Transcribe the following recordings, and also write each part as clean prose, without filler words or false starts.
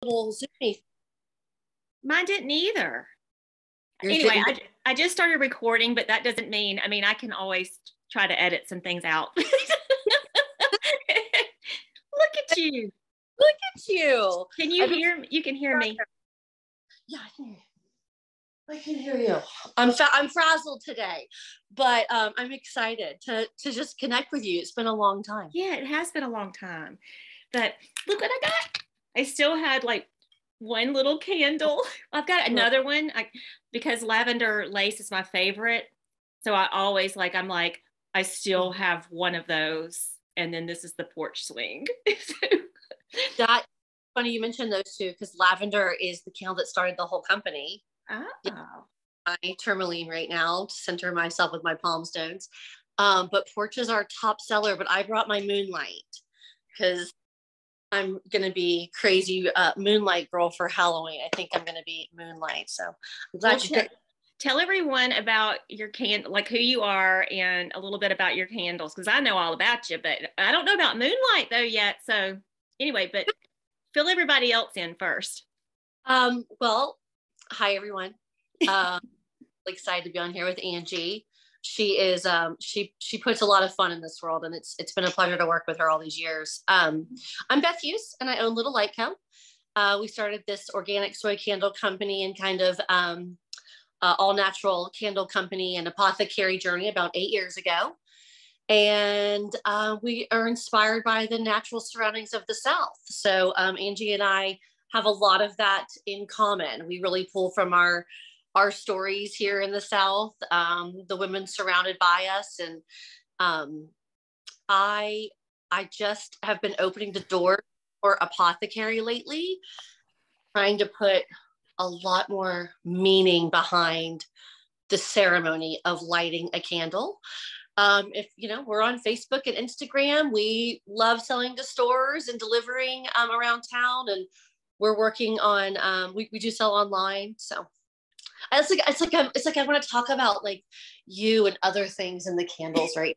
little Zoomy. Mine didn't either. Yours Anyway, didn't. I just started recording, but that doesn't mean, I mean, I can always try to edit some things out. Look at you. Look at you. Can you hear? You can hear me. Yeah, I can hear you. I can hear you. I'm frazzled today, but I'm excited to just connect with you. It's been a long time. Yeah, it has been a long time. But look what I got. I still had like one little candle. I've got another one because lavender lace is my favorite. So I always I still have one of those. And then this is the porch swing. That funny you mentioned those two because lavender is the candle that started the whole company. Oh. Yeah, my tourmaline right now to center myself with my palm stones. But porch is our top seller. But I brought my moonlight because I'm going to be crazy moonlight girl for Halloween. I think I'm going to be moonlight. So I'm glad you tell everyone about your like who you are and a little bit about your candles. Cause I know all about you, but I don't know about moonlight though yet. So anyway, but fill everybody else in first. Well, hi everyone. Excited to be on here with Angie. She is she puts a lot of fun in this world, and it's been a pleasure to work with her all these years. I'm Beth Hughes, and I own Little Light Co. We started this organic soy candle company and kind of all natural candle company and apothecary journey about 8 years ago. And we are inspired by the natural surroundings of the South. So Angie and I have a lot of that in common. We really pull from our stories here in the South, the women surrounded by us. And I just have been opening the door for apothecary lately, trying to put a lot more meaning behind the ceremony of lighting a candle. If we're on Facebook and Instagram, we love selling to stores and delivering around town, and we're working on we do sell online. So it's like I want to talk about like you and other things in the candles, right?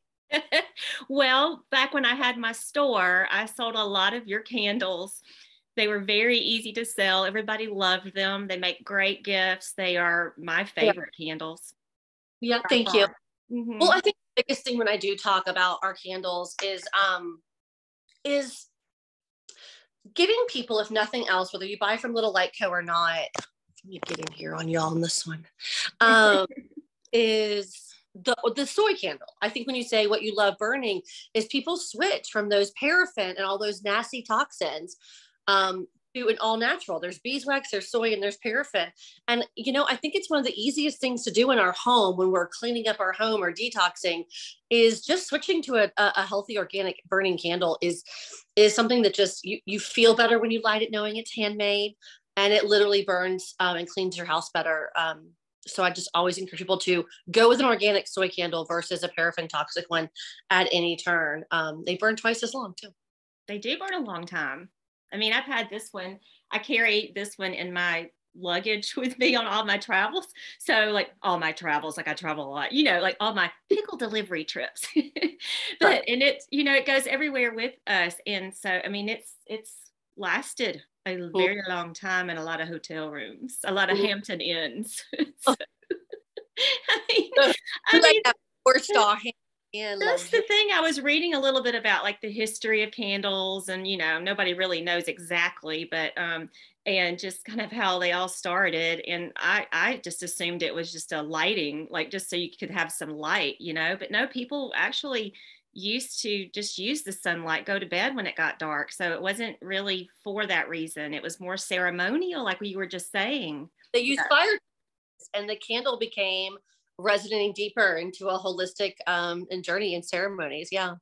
Well, back when I had my store, I sold a lot of your candles. They were very easy to sell. Everybody loved them. They make great gifts. They are my favorite candles. Yeah, thank you. Mm-hmm. Well, I think the biggest thing when I do talk about our candles is giving people, if nothing else, whether you buy from Little Light Co. or not, let me get in here on y'all on this one, is the soy candle. I think when you say what you love burning is people switch from those paraffin and all those nasty toxins to an all natural. There's beeswax, there's soy, and there's paraffin. And, I think it's one of the easiest things to do in our home when we're cleaning up our home or detoxing is just switching to a healthy organic burning candle is something that just, you feel better when you light it knowing it's handmade, and it literally burns and cleans your house better. So I just always encourage people to go with an organic soy candle versus a paraffin toxic one at any turn. They burn twice as long too. They do burn a long time. I mean, I've had this one. I carry this one in my luggage with me on all my travels. So like all my travels, like I travel a lot, like all my pickle delivery trips. But and it's, it goes everywhere with us. And so, I mean, it's lasted a very long time in a lot of hotel rooms, a lot of Hampton Inns. So, I mean, four-star that's the thing. I was reading a little bit about like the history of candles, and nobody really knows exactly, but and just kind of how they all started. And I just assumed it was just a lighting, like just so you could have some light, but no, people actually used to just use the sunlight, go to bed when it got dark. So it wasn't really for that reason. It was more ceremonial, like you were just saying. They used fire, and the candle became resonating deeper into a holistic and journey and ceremonies. Yeah.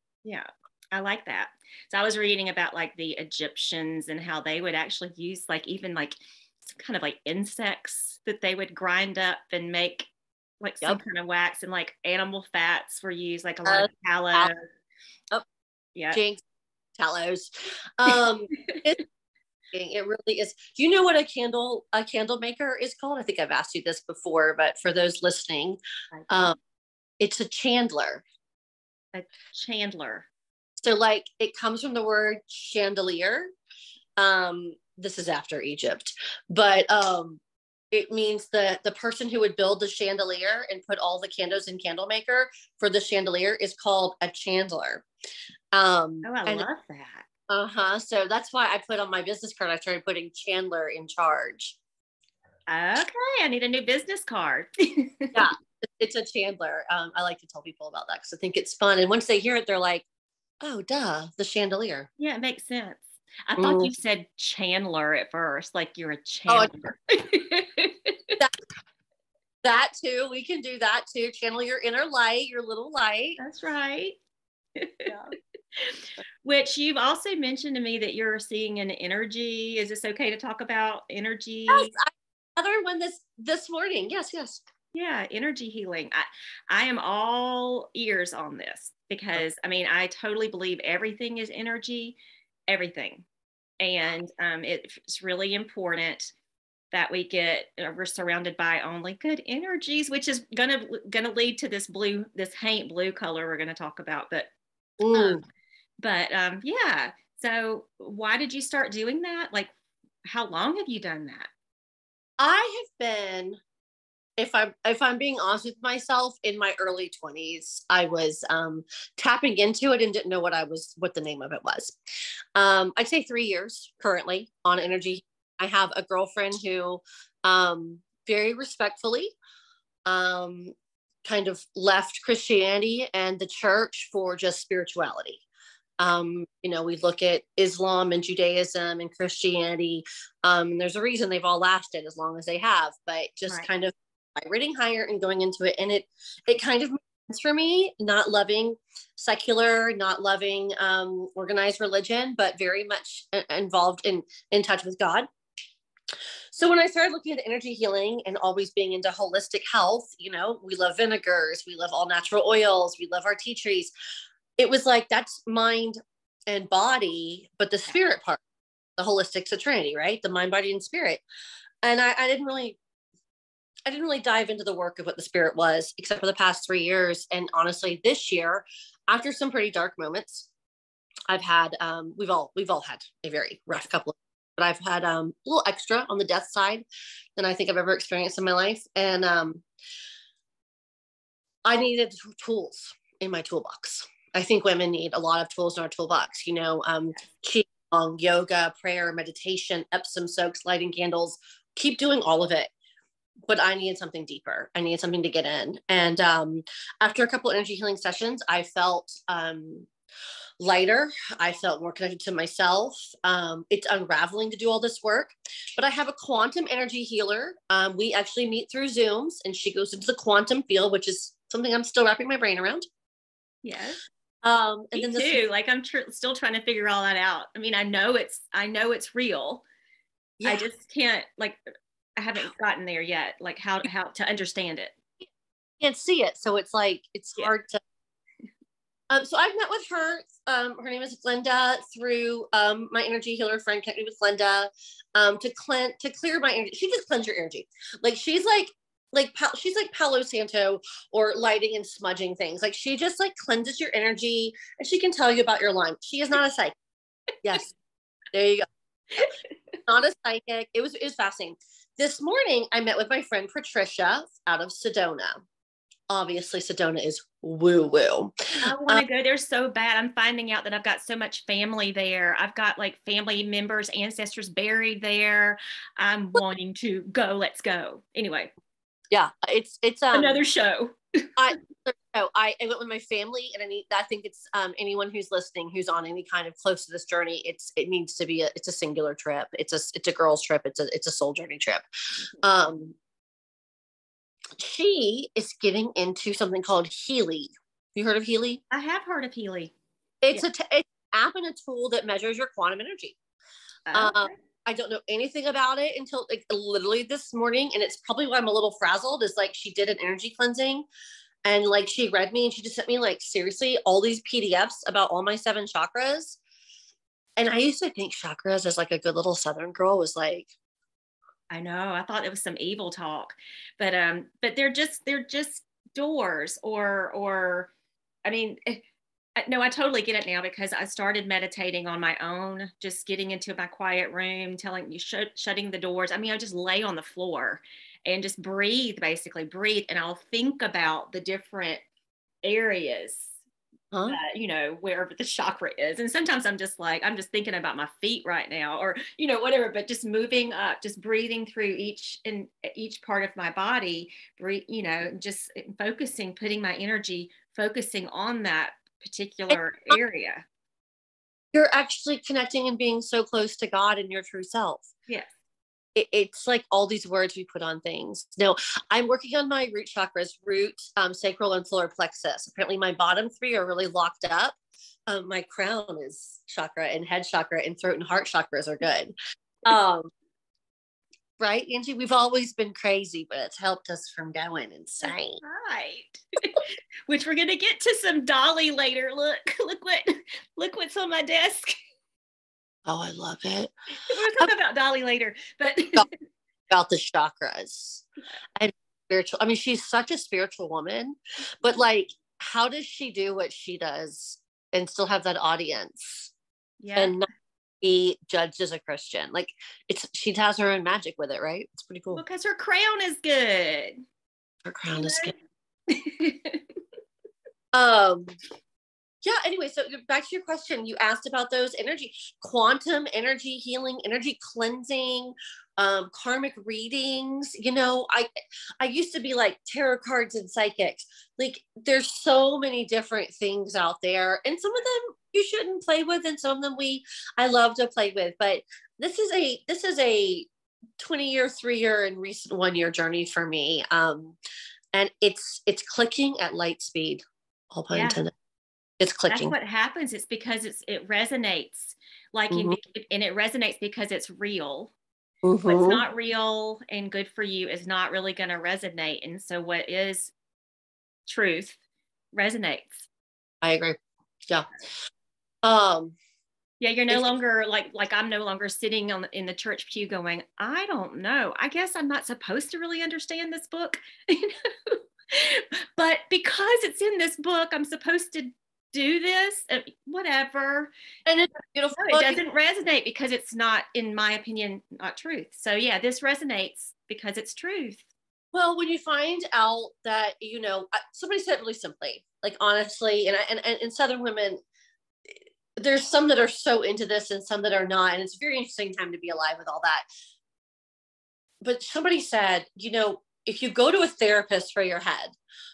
I like that. So I was reading about like the Egyptians and how they would actually use like even like some kind of like insects that they would grind up and make like some kind of wax, and like animal fats were used, like a lot of tallow. Yeah. Jinx, tallows. It really is. Do you know what a candle maker is called? I think I've asked you this before, but for those listening, it's a chandler. A chandler. So like it comes from the word chandelier, this is after Egypt, but it means that the person who would build the chandelier and put all the candles in Candle Maker for the chandelier is called a chandler. Oh, I love that. So that's why I put on my business card, I started putting Chandler in charge. Okay, I need a new business card. Yeah, it's a chandler. I like to tell people about that because I think it's fun. And once they hear it, they're like, oh, duh, the chandelier. Yeah, it makes sense. I thought you said Chandler at first, like you're a Chandler. That too. We can do that too. Channel your inner light, your little light. That's right. Yeah. Which you've also mentioned to me that you're seeing an energy. Is this okay to talk about energy? Yes, another one this morning. Yes. Yeah, energy healing. I am all ears on this because I mean, I totally believe everything is energy, everything. And it's really important that we're surrounded by only good energies, which is gonna lead to this haint blue color we're gonna talk about. Yeah. So why did you start doing that? Like, how long have you done that? I have been, if I'm being honest with myself, in my early 20s, I was tapping into it and didn't know what the name of it was. I'd say 3 years currently on energy. I have a girlfriend who very respectfully kind of left Christianity and the church for just spirituality. We look at Islam and Judaism and Christianity. There's a reason they've all lasted as long as they have, but just right. Kind of vibrating higher and going into it. And it kind of makes sense for me, not loving secular, not loving organized religion, but very much involved in touch with God. So when I started looking at energy healing and always being into holistic health, we love vinegars, we love all natural oils, we love our tea trees. It was like, that's mind and body, but the spirit part, the holistic's a trinity, right? The mind, body, and spirit. And I didn't really dive into the work of what the spirit was, except for the past 3 years. And honestly, this year, after some pretty dark moments, I've had, we've all had a very rough couple of, but I've had a little extra on the death side than I think I've ever experienced in my life. And I needed tools in my toolbox. I think women need a lot of tools in our toolbox, qigong, yoga, prayer, meditation, Epsom soaks, lighting candles, keep doing all of it. But I needed something deeper. I needed something to get in. And after a couple of energy healing sessions, I felt lighter. I felt more connected to myself. It's unraveling to do all this work, but I have a quantum energy healer. We actually meet through Zooms, and she goes into the quantum field, which is something I'm still wrapping my brain around. Yes. And Me then too. Like I'm still trying to figure all that out. I mean, I know it's real. Yeah. I just can't, I haven't gotten there yet. Like how to understand it. You can't see it. So it's like, it's hard to, so I've met with her. Her name is Glenda through my energy healer friend connected me with Glenda to clear my energy. She just cleans your energy. Like she's she's like Palo Santo or lighting and smudging things. Like she just cleanses your energy, and she can tell you about your Lyme. She is not a psychic. Yes, there you go. Not a psychic. It was fascinating. This morning I met with my friend Patricia out of Sedona. Obviously Sedona is woo woo. I want to go there so bad. I'm finding out that I've got so much family there. I've got family members, ancestors buried there. I'm wanting to go. Let's go. Anyway. Yeah, it's another show. I went with my family, and I think it's anyone who's listening who's on any kind of close to this journey. It needs to be it's a singular trip. It's a girl's trip. It's a soul journey trip. She is getting into something called Healy. You heard of Healy? I have heard of Healy. It's an app and a tool that measures your quantum energy. Okay. I don't know anything about it until literally this morning. And it's probably why I'm a little frazzled is she did an energy cleansing and she read me and she just sent me seriously all these PDFs about all my 7 chakras. And I used to think chakras as a good little Southern girl was I know. I thought it was some evil talk, but they're just doors or I mean, No, I totally get it now because I started meditating on my own, just getting into my quiet room, telling you shutting the doors. I mean, I just lay on the floor and just breathe, basically breathe, and I'll think about the different areas, Huh? wherever the chakra is. And sometimes I'm just like, I'm just thinking about my feet right now, or whatever. But just moving up, just breathing through each part of my body, breathe, just focusing, putting my energy, focusing on that And particular area. you're actually connecting and being so close to God and your true self. Yes. It's like all these words we put on things. No, I'm working on my root chakras, root, sacral, and solar plexus. Apparently, my bottom three are really locked up. My crown is chakra, and head chakra, and throat and heart chakras are good. Right, Angie? We've always been crazy, but it's helped us from going insane. Right. Which we're gonna get to some Dolly later. Look what's on my desk. Oh, I love it. We're talking about Dolly later, but about the chakras and spiritual. I mean, she's such a spiritual woman, but like, how does she do what she does and still have that audience and not be judged as a Christian? Like, she has her own magic with it, right? It's pretty cool. Because her crown is good. Her crown is good. Yeah, anyway, so back to your question. You asked about those quantum energy healing, energy cleansing, karmic readings. I used to be like tarot cards and psychics. Like, there's so many different things out there, and some of them you shouldn't play with, and some of them I love to play with. But this is a 20-year, 3-year, and recent 1-year journey for me. And it's clicking at light speed. All pun intended. It's clicking. That's what happens. It's because it resonates, and it resonates because it's real. Mm-hmm. What's not real and good for you is not really going to resonate. And so what is truth resonates. I agree. Yeah. Yeah, you're no longer like I'm no longer sitting in the church pew going, I don't know. I guess I'm not supposed to really understand this book, but because it's in this book, I'm supposed to do this, whatever. And it's beautiful. No, it doesn't resonate because it's not, in my opinion, not truth. So yeah, this resonates because it's truth. Well, when you find out that, somebody said it really simply, like, honestly, and Southern women, there's some that are so into this and some that are not. And it's a very interesting time to be alive with all that. But somebody said, if you go to a therapist for your head,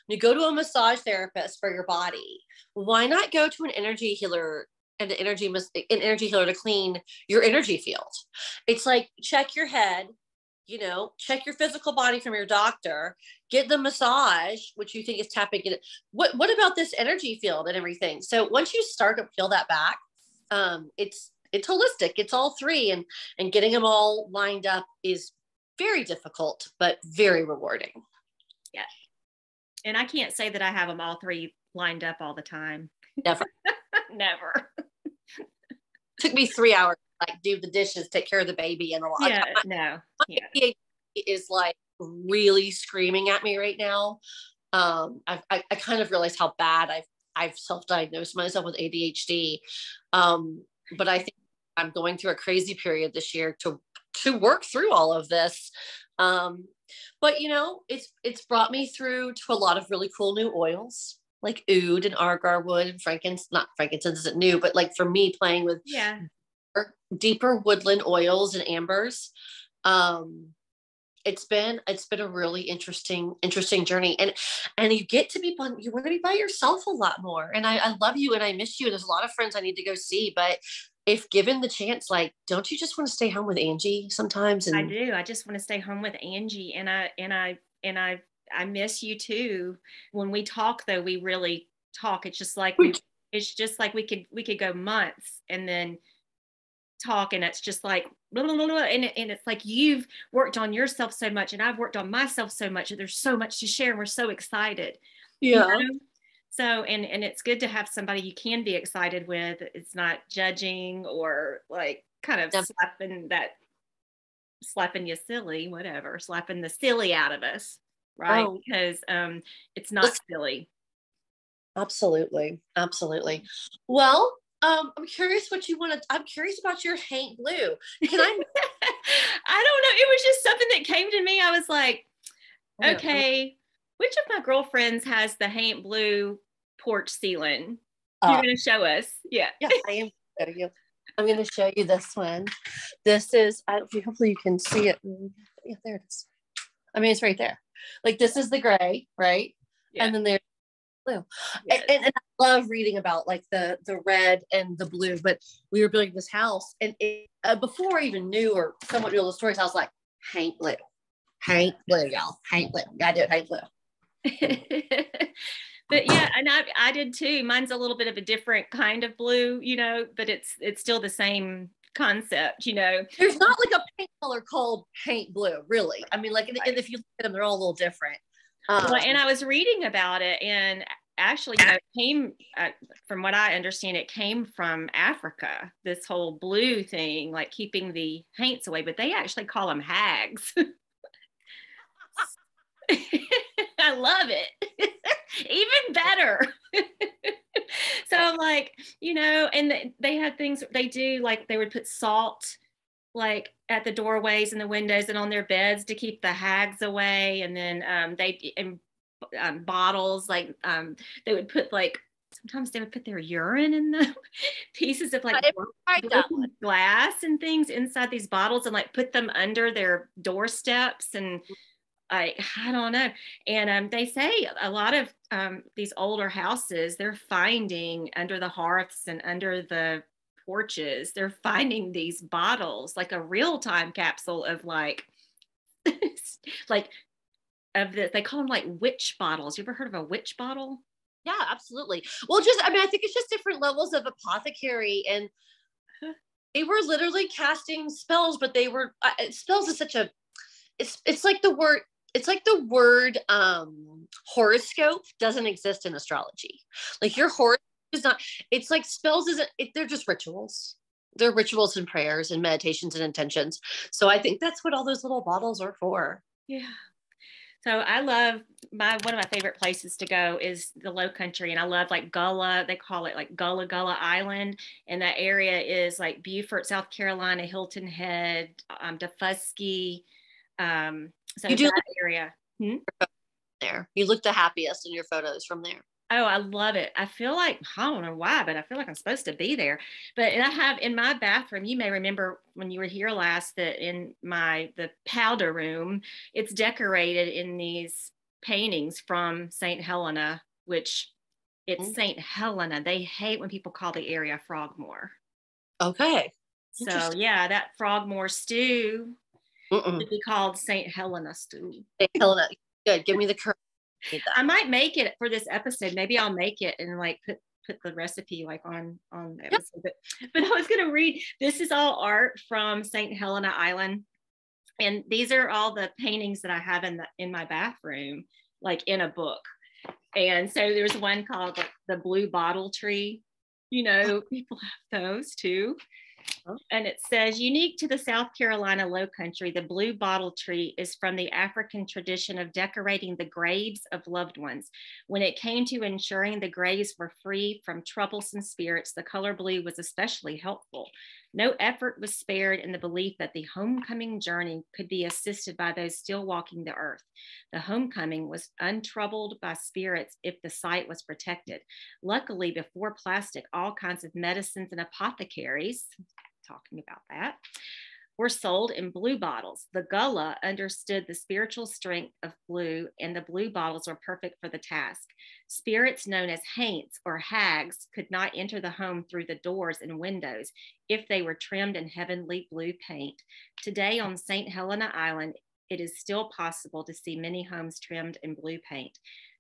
you go to a massage therapist for your body, why not go to an energy healer and an energy healer to clean your energy field? It's like, check your head, check your physical body from your doctor, get the massage, which you think is tapping in it. What about this energy field and everything? So once you start to peel that back, it's holistic. It's all three, and getting them all lined up is very difficult, but very rewarding. Yeah. And I can't say that I have them all three lined up all the time. Never. Never. Took me 3 hours to do the dishes, take care of the baby, and a lot. Yeah, no. Yeah. ADHD is really screaming at me right now. I kind of realized how bad I've self-diagnosed myself with ADHD. But I think I'm going through a crazy period this year to work through all of this. But it's brought me through to a lot of really cool new oils, like oud and argar wood and frankincense. Not frankincense isn't new, but for me, playing with deeper woodland oils and ambers. It's been a really interesting journey, and you want to be by yourself a lot more. And I love you and I miss you. And there's a lot of friends I need to go see, but if given the chance, don't you just want to stay home with Angie sometimes? And I do. I just want to stay home with Angie, and I miss you too. When we talk, though, we really talk. It's just like we could go months and then talk, and it's just like blah, blah, blah, blah, and it's like you've worked on yourself so much, and I've worked on myself so much, and there's so much to share, and we're so excited. Yeah. So, and it's good to have somebody you can be excited with. It's not judging or kind of slapping you silly, whatever, slapping the silly out of us, right? Because it's not silly. Absolutely. Absolutely. Well, I'm curious what you want to, I'm curious about your haint blue. Can I? I don't know. It was just something that came to me. I was like, okay, which of my girlfriends has the haint blue porch ceiling? You're going to show us. Yeah. Yeah, I am. I'm going to show you this one. This is, hopefully you can see it. Yeah, there it is. I mean, it's right there. Like this is the gray, right? Yeah. And then there's blue. Yes. And I love reading about like the red and the blue, but we were building this house and before I even knew or someone knew all the stories, I was like, haint blue, y'all, haint blue. Gotta do it, haint blue. But yeah, and I did too. Mine's a little bit of a different kind of blue, you know, but it's still the same concept, you know. There's not like a paint color called haint blue, really. I mean, like, and if you look at them, they're all a little different. Well, and I was reading about it, and actually, you know, it came from what I understand, it came from Africa. This whole blue thing, like keeping the haints away, but they actually call them hags. I love it. Even better. So like, you know, and they had things they do, like they would put salt like at the doorways and the windows and on their beds to keep the hags away. And then bottles, like they would put like, sometimes they would put their urine in the pieces of like glass and things inside these bottles and like put them under their doorsteps. And I don't know. And they say a lot of these older houses, they're finding under the hearths and under the porches, they're finding these bottles, like a real time capsule of like, like of the, they call them like witch bottles. You ever heard of a witch bottle? Yeah, absolutely. Well, just, I mean, I think it's just different levels of apothecary, and they were literally casting spells, but they were, spells is such a, it's like the word, it's like the word horoscope doesn't exist in astrology. Like your horoscope is not, it's like spells isn't, they're just rituals. They're rituals and prayers and meditations and intentions. So I think that's what all those little bottles are for. Yeah. So I love one of my favorite places to go is the Low Country, and I love like Gullah. They call it like Gullah Island, and that area is like Beaufort, South Carolina, Hilton Head, Defusky. So you do that area. There, you look the happiest in your photos from there. Oh, I love it. I feel like, I don't know why, but I feel like I'm supposed to be there. But and I have in my bathroom, you may remember when you were here last, that in the powder room, it's decorated in these paintings from St. Helena, which it's St. Helena. They hate when people call the area Frogmore. Okay. So yeah, that Frogmore stew would be called St. Helena stew. St. Helena. Good. Give me the courage. I might make it for this episode. Maybe I'll make it and like put the recipe like on the episode. Yep. But I was gonna read, this is all art from St. Helena Island. And these are all the paintings that I have in my bathroom, like in a book. And so there's one called like the blue bottle tree. You know, people have those too. And it says, unique to the South Carolina Low Country, the blue bottle tree is from the African tradition of decorating the graves of loved ones. When it came to ensuring the graves were free from troublesome spirits, the color blue was especially helpful. No effort was spared in the belief that the homecoming journey could be assisted by those still walking the earth. The homecoming was untroubled by spirits if the site was protected. Luckily, before plastic, all kinds of medicines and apothecaries, talking about that, were sold in blue bottles. The Gullah understood the spiritual strength of blue, and the blue bottles were perfect for the task. Spirits known as haints or hags could not enter the home through the doors and windows if they were trimmed in heavenly blue paint. Today on St. Helena Island, it is still possible to see many homes trimmed in blue paint.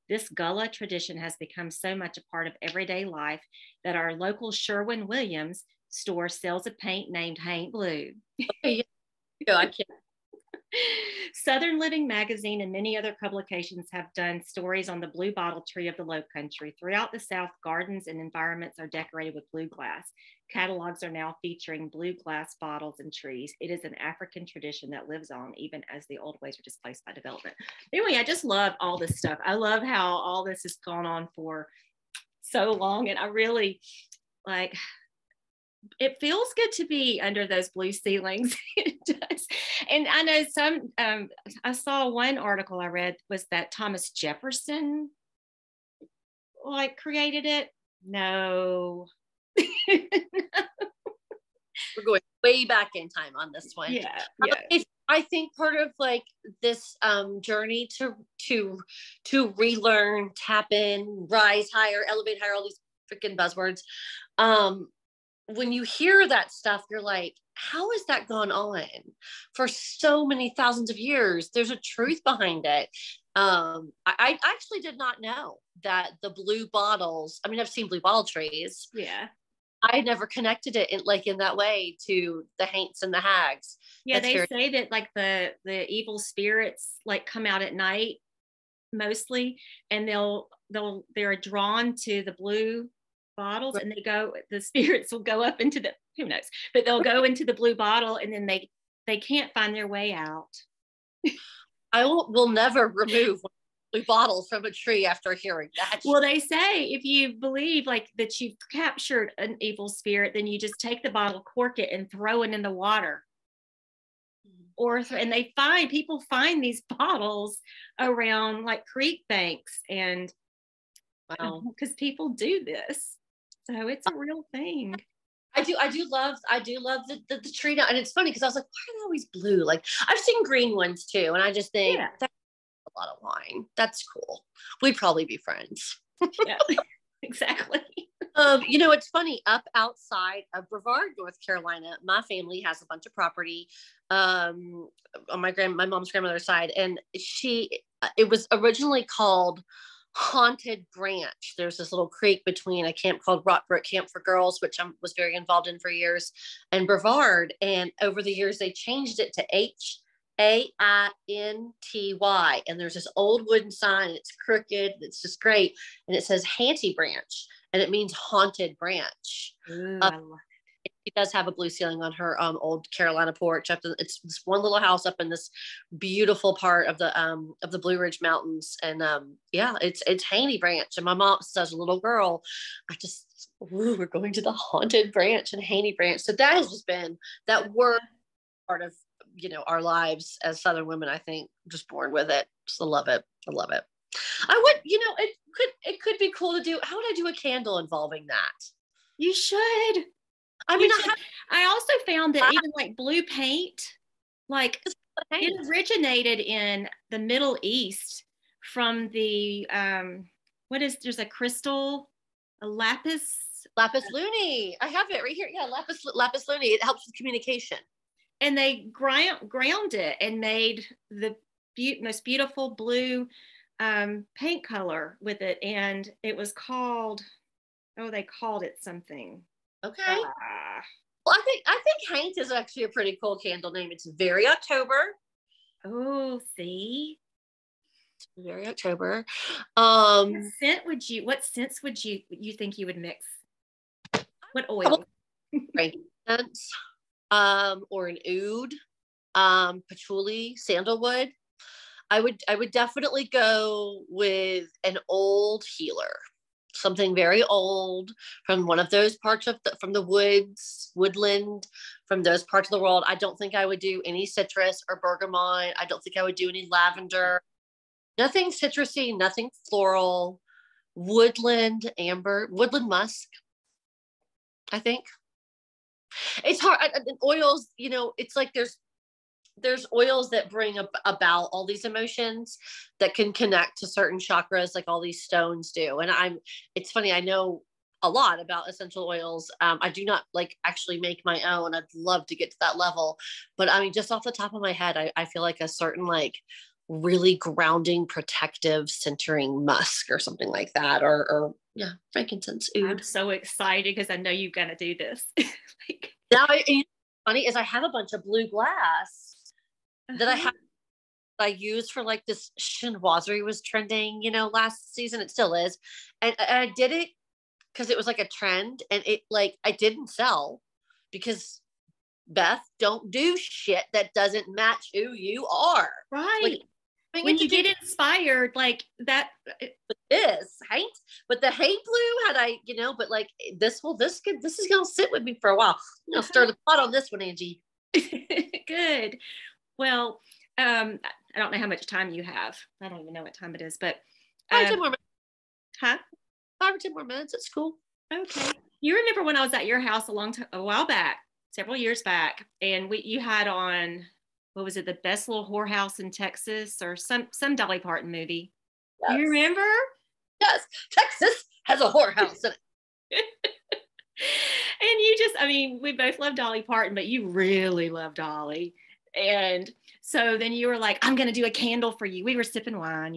This Gullah tradition has become so much a part of everyday life that our local Sherwin-Williams store sells a paint named Haint Blue. Okay, yeah. I can't. Southern Living magazine and many other publications have done stories on the blue bottle tree of the Low Country. Throughout the South, gardens and environments are decorated with blue glass. Catalogs are now featuring blue glass bottles and trees. It is an African tradition that lives on even as the old ways are displaced by development. Anyway, I just love all this stuff. I love how all this has gone on for so long, and I really like, it feels good to be under those blue ceilings. It does. And I know I saw one article I read was that Thomas Jefferson like created it. No. We're going way back in time on this one. Yeah. I think part of like this journey to relearn, tap in, rise higher, elevate higher, all these freaking buzzwords. When you hear that stuff, you're like, how has that gone on for so many thousands of years? There's a truth behind it. I actually did not know that the blue bottles, I mean, I've seen blue bottle trees. Yeah. I never connected it in that way to the haints and the hags. Yeah, they say that like the evil spirits like come out at night mostly, and they're drawn to the blue bottles, and the spirits will go up into who knows, but they'll go into the blue bottle, and then they can't find their way out. Will never remove blue bottles from a tree after hearing that. Well, they say if you believe like that you've captured an evil spirit, then you just take the bottle, cork it, and throw it in the water. And people find these bottles around like creek banks, and because people do this, so it's a real thing. I do love the tree now, and it's funny because I was like, why are they always blue? Like I've seen green ones too, and I just think that's a lot of wine. That's cool. We'd probably be friends. Yeah, exactly. It's funny, up outside of Brevard, North Carolina, my family has a bunch of property on my mom's grandmother's side, and it was originally called Haunted Branch. There's this little creek between a camp called Rockbrook Camp for Girls, which I was very involved in for years, and Brevard, and over the years they changed it to HAINTY, and there's this old wooden sign. It's crooked. It's just great, and it says Hainty Branch, and it means haunted branch. Ooh, I love it. She does have a blue ceiling on her old Carolina porch. It's this one little house up in this beautiful part of the Blue Ridge Mountains, and it's Hainty Branch. And my mom says, a little girl, we're going to the haunted branch and Hainty Branch. So that has just been that word part of our lives as Southern women. I think just born with it. Just love it. I love it. I would, it could be cool to do. How would I do a candle involving that? You should. I also found that even like blue paint, like it originated in the Middle East from the there's a crystal, a lapis lazuli. I have it right here. Yeah, lapis lazuli. It helps with communication. And they ground it and made the most beautiful blue paint color with it, and it was called, they called it something. Okay. Well, I think haint is actually a pretty cool candle name. It's very October. Oh, see, it's very October. What scents would you think you would mix? What oil? Frankincense, or an oud, patchouli, sandalwood. I would definitely go with an old healer, something very old from one of those parts from the woodland, from those parts of the world. I don't think I would do any citrus or bergamot. I don't think I would do any lavender. Nothing citrusy, nothing floral. Woodland amber, woodland musk. I think it's hard. And oils, it's like there's oils that bring about all these emotions that can connect to certain chakras, like all these stones do. And it's funny, I know a lot about essential oils. I do not actually make my own. I'd love to get to that level, but I mean, just off the top of my head, I feel like a certain really grounding, protective, centering musk or something like that, or frankincense. Oud. I'm so excited because I know you're gonna do this. Now, funny is I have a bunch of blue glass that I used for this chinoiserie was trending, last season. It still is. And I did it because it was a trend, and it I didn't sell because Beth, don't do shit that doesn't match who you are. Right. when you get inspired like that. Is haint, but the haint blue had but like this is gonna sit with me for a while. I'm gonna stir the pot on this one, Angie. Good. Well, I don't know how much time you have. I don't even know what time it is, but 5 or 10 more minutes. Huh? 5 or 10 more minutes. It's cool. Okay. You remember when I was at your house a while back, several years back, and you had on, what was it, The Best Little Whorehouse in Texas, or some Dolly Parton movie? Yes. Do you remember? Yes. Texas has a whorehouse in it. And we both love Dolly Parton, but you really love Dolly. And so then you were like, I'm going to do a candle for you. We were sipping wine,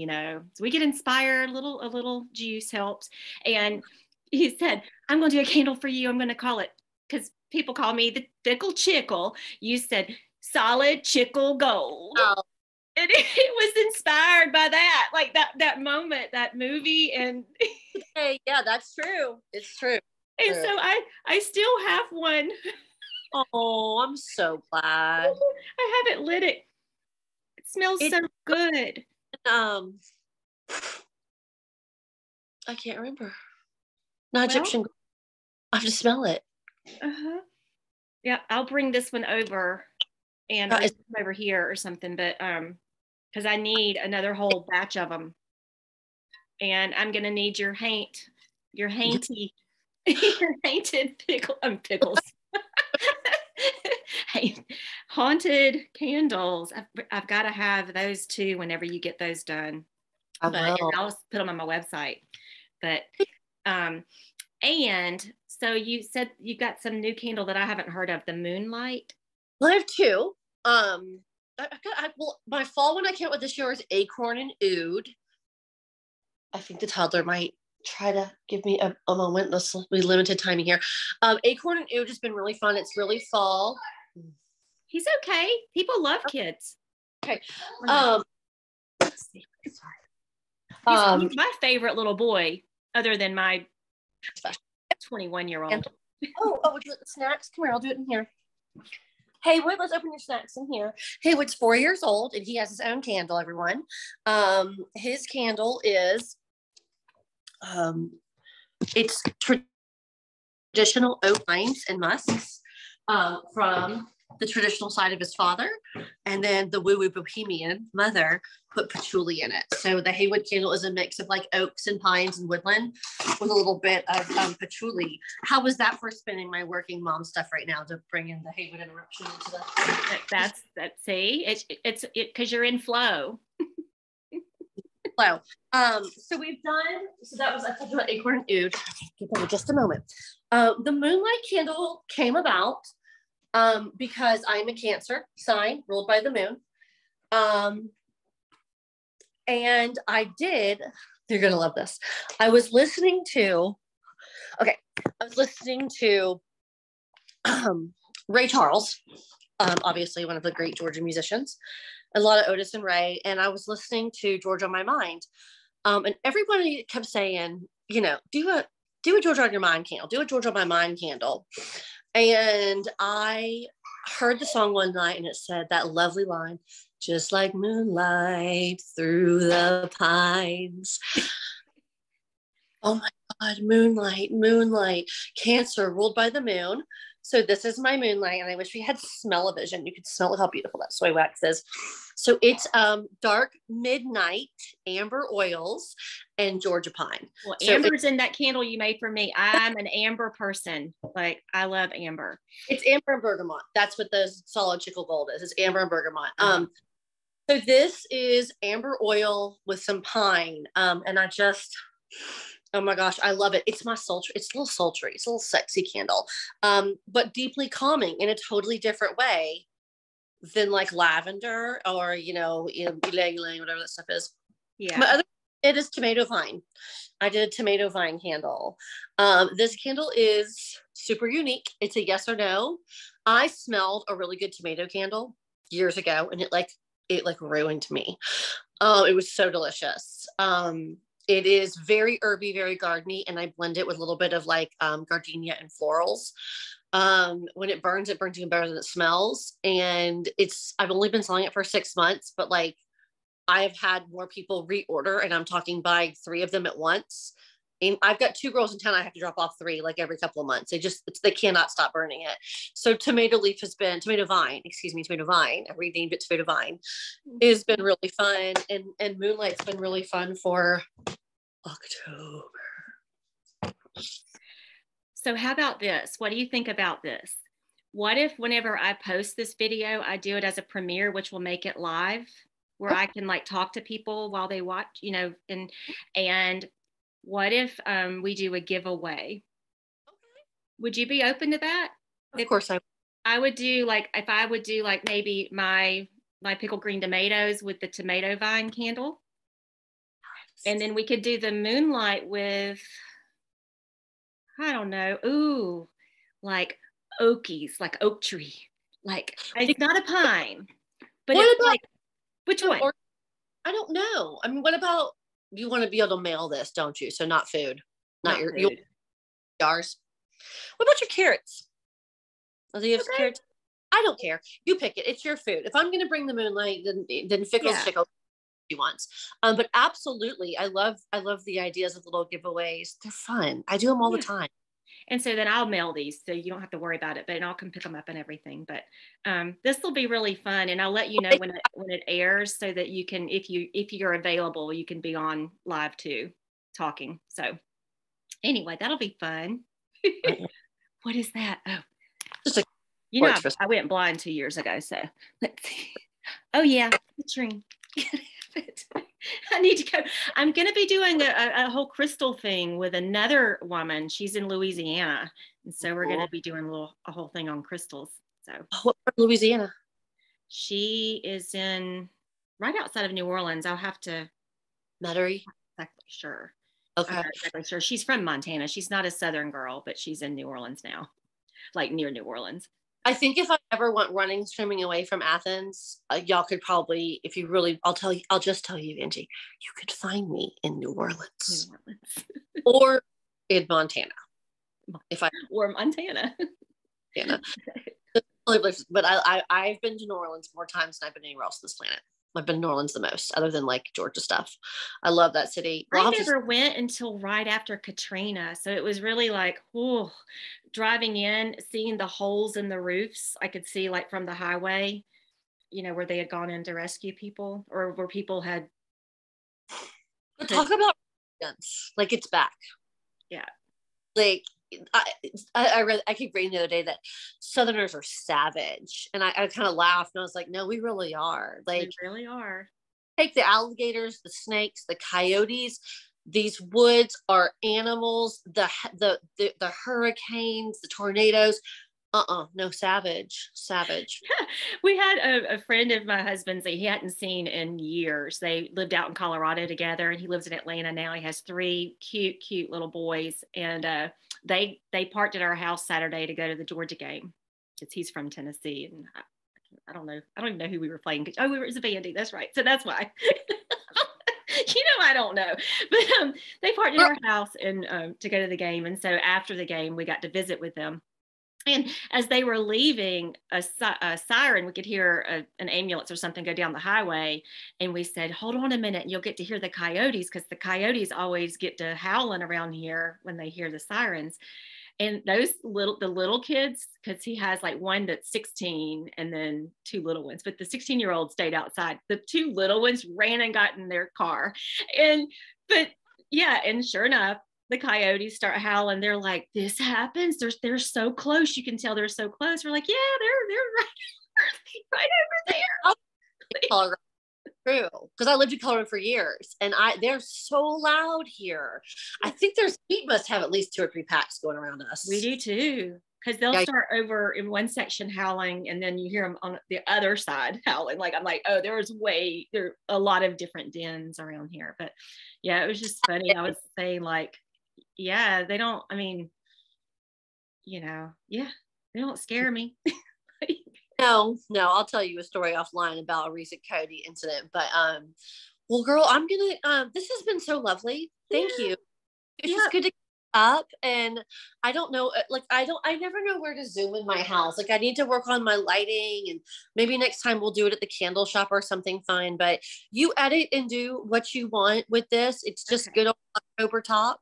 so we get inspired. A little juice helps. And he said, I'm going to do a candle for you. I'm going to call it, because people call me the fickle chickle. You said solid chickle gold. Oh. And it was inspired by that, like that moment, that movie. And hey, yeah, that's true. It's true. And so I still have one. Oh, I'm so glad. I haven't lit it. It smells so good. I can't remember. Not Egyptian. I have to smell it. Uh-huh. Yeah, I'll bring this one over and over here or something, but because I need another whole batch of them. And I'm gonna need your hainty, your hainted pickles. Haunted candles. I've got to have those too whenever you get those done. And I'll put them on my website. But and so you said you got some new candle that I haven't heard of, the Moonlight. Well, I have two. My fall one I came up with this year is Acorn and Oud. I think the toddler might try to give me a moment. This will be limited timing here. Acorn and Oud has been really fun. It's really fall. He's okay. People love kids. Okay. Let's see. Sorry. He's my favorite little boy, other than my 21-year-old. Would you like the snacks? Come here, I'll do it in here. Haywood, let's open your snacks in here. Haywood's 4 years old, and he has his own candle, everyone. His candle is, it's traditional oak pines and musks from the traditional side of his father, and then the woo-woo bohemian mother put patchouli in it. So the Haywood candle is a mix of like oaks and pines and woodland with a little bit of patchouli. How was that for spinning my working mom stuff right now to bring in the Haywood interruption into the see, it's because you're in flow. Flow. So we've done, so that was, I talked about Acorn and Oud. Give them just a moment. The Moonlight candle came about because I'm a Cancer sign ruled by the moon. And you're going to love this. I was listening to Ray Charles, obviously one of the great Georgia musicians, a lot of Otis and Ray. And I was listening to Georgia on My Mind. And everybody kept saying, do a Georgia on Your Mind candle, do a Georgia on My Mind candle. And I heard the song one night and it said that lovely line, just like moonlight through the pines. Oh my God, moonlight, Cancer ruled by the moon. So this is my moonlight, and I wish we had smell-o-vision. You could smell how beautiful that soy wax is. So it's dark midnight amber oils and Georgia pine. Well, amber's in that candle you made for me. I'm an amber person. Like, I love amber. It's amber and bergamot. That's what the solid chickle gold is. It's amber and bergamot. So this is amber oil with some pine. And oh my gosh, I love it. It's my sultry. It's a little sultry. It's a little sexy candle, but deeply calming in a totally different way than like lavender or, whatever that stuff is. Yeah. It is tomato vine. I did a tomato vine candle. This candle is super unique. It's a yes or no. I smelled a really good tomato candle years ago, and it ruined me. It was so delicious. It is very herby, very gardeny, and I blend it with a little bit of like gardenia and florals. When it burns even better than it smells. And I've only been selling it for 6 months, but like I have had more people reorder, and I'm talking buying 3 of them at once. And I've got 2 girls in town. I have to drop off 3 like every couple of months. They cannot stop burning it. So tomato vine. I renamed it Tomato Vine. It's been really fun. And Moonlight's been really fun for October. So how about this? What do you think about this? What if whenever I post this video, I do it as a premiere, which will make it live, where I can like talk to people while they watch, you know, and what if we do a giveaway? Okay. Would you be open to that? Of course I would do like, if I would do like maybe my pickled green tomatoes with the tomato vine candle. And then we could do the Moonlight with, I don't know, ooh, like oakies, like oak tree. Like it's not a pine, but what it's about, like, which one? I don't know. I mean, what about, you want to be able to mail this, don't you? So not food, not your jars. What about your carrots? Do you have carrots? I don't care. You pick it. It's your food. If I'm going to bring the Moonlight, then Fickle's Fickle she wants. But absolutely, I love the ideas of little giveaways. They're fun. I do them all the time. And so then I'll mail these, so you don't have to worry about it, but I'll come pick them up and everything. But this will be really fun, and I'll let you know when it airs, so that you can, if you're available, you can be on live too, talking. So anyway, that'll be fun. What is that? Oh, just a, you know, I went blind 2 years ago, so let's see. Oh yeah, picturing. I need to go. I'm going to be doing a whole crystal thing with another woman. She's in Louisiana. And so we're going to be doing a whole thing on crystals. So what part of Louisiana? She is in right outside of New Orleans. I'll have to. Metairie? Exactly sure. Okay. I'm not exactly sure. She's from Montana. She's not a Southern girl, but she's in New Orleans now, like near New Orleans. I think if I ever went running, swimming away from Athens, y'all could probably, if you really, I'll just tell you, Angie, you could find me in New Orleans. Or in Montana. Or Montana. Montana. But I've been to New Orleans more times than I've been anywhere else on this planet. I've been to New Orleans the most, other than like Georgia stuff. I love that city. I never went until right after Katrina. So it was really like, oh, driving in, seeing the holes in the roofs. I could see like from the highway, you know, where they had gone in to rescue people, or where people had. But talk about resilience. Like, it's back. Yeah. Like, I keep reading the other day that Southerners are savage, and I kind of laughed, and I was like, no, we really are. Like, we really are. Take the alligators, the snakes, the coyotes. These woods are animals. The hurricanes, the tornadoes. No, savage. We had a friend of my husband's that he hadn't seen in years. They lived out in Colorado together, and he lives in Atlanta now. He has 3 cute little boys, and they parked at our house Saturday to go to the Georgia game, because he's from Tennessee, and I don't know. I don't even know who we were playing. Oh, we were as a Vandy. That's right. So that's why. I don't know, but they parked at our house and to go to the game, and so after the game, we got to visit with them. And as they were leaving, a siren, we could hear an ambulance or something go down the highway. And we said, hold on a minute, and you'll get to hear the coyotes, because the coyotes always get to howling around here when they hear the sirens. And the little kids, because he has like one that's 16 and then 2 little ones, but the 16-year-old stayed outside. The 2 little ones ran and got in their car. And sure enough, the coyotes start howling. They're like, this happens. They're so close. You can tell they're so close. We're like, yeah, they're right over there. Colorado. True, because I lived in Colorado for years, and they're so loud here. I think we must have at least 2 or 3 packs going around us. We do too, because they'll start over in one section howling, and then you hear them on the other side howling. Like, I'm like, oh, there are a lot of different dens around here. But yeah, it was just funny. I would say, like, yeah, they don't, I mean, you know, yeah, they don't scare me. No, I'll tell you a story offline about a recent coyote incident. But well, girl, I'm gonna this has been so lovely. Thank you. It's just good to up, and I don't know, like I never know where to zoom in my house. Like I need to work on my lighting, and maybe next time we'll do it at the candle shop or something fun. But you edit and do what you want with this. It's just good old October talk.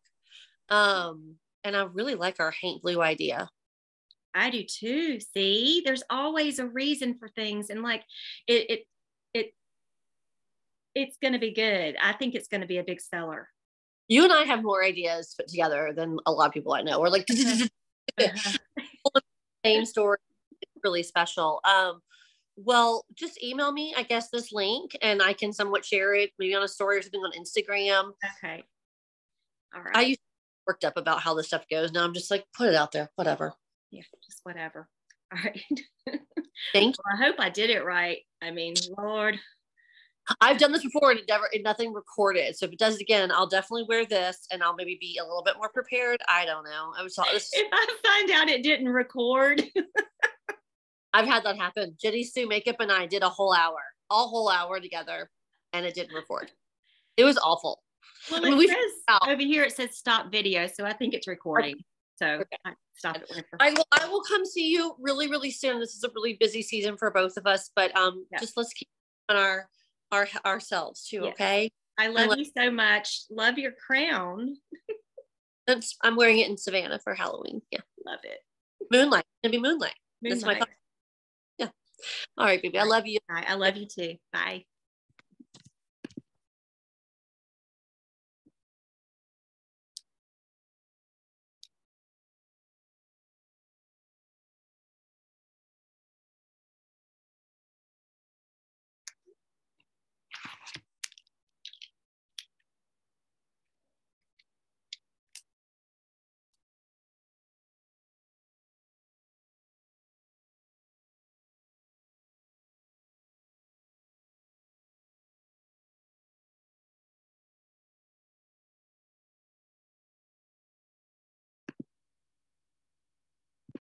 And I really like our haint blue idea. I do too. See, there's always a reason for things, and like it it it's going to be good. I think it's going to be a big seller. You and I have more ideas put together than a lot of people I know. We're like same story. It's really special. Well, just email me, I guess, this link, and I can somewhat share it, maybe on a story or something on Instagram. Okay. All right. I used to be worked up about how this stuff goes. Now I'm just like, put it out there, whatever. Yeah, just whatever. All right. Thank you. Well, I hope I did it right. I mean, Lord. I've done this before and nothing recorded. So if it does it again, I'll definitely wear this, and I'll maybe be a little bit more prepared. I don't know. If I find out it didn't record. I've had that happen. Jenny Sue Makeup and I did a whole hour together, and it didn't record. It was awful. Well, it says over here, it says stop video. So I think it's recording. So okay. Stop it whenever. I will come see you really, really soon. This is a really busy season for both of us, but just let's keep on ourselves too. Yes. Okay. I love you so much. Love your crown. I'm wearing it in Savannah for Halloween. Yeah. Love it. Moonlight. It's gonna be moonlight. That's my. Yeah. All right, baby. I love you. I love you too. Bye.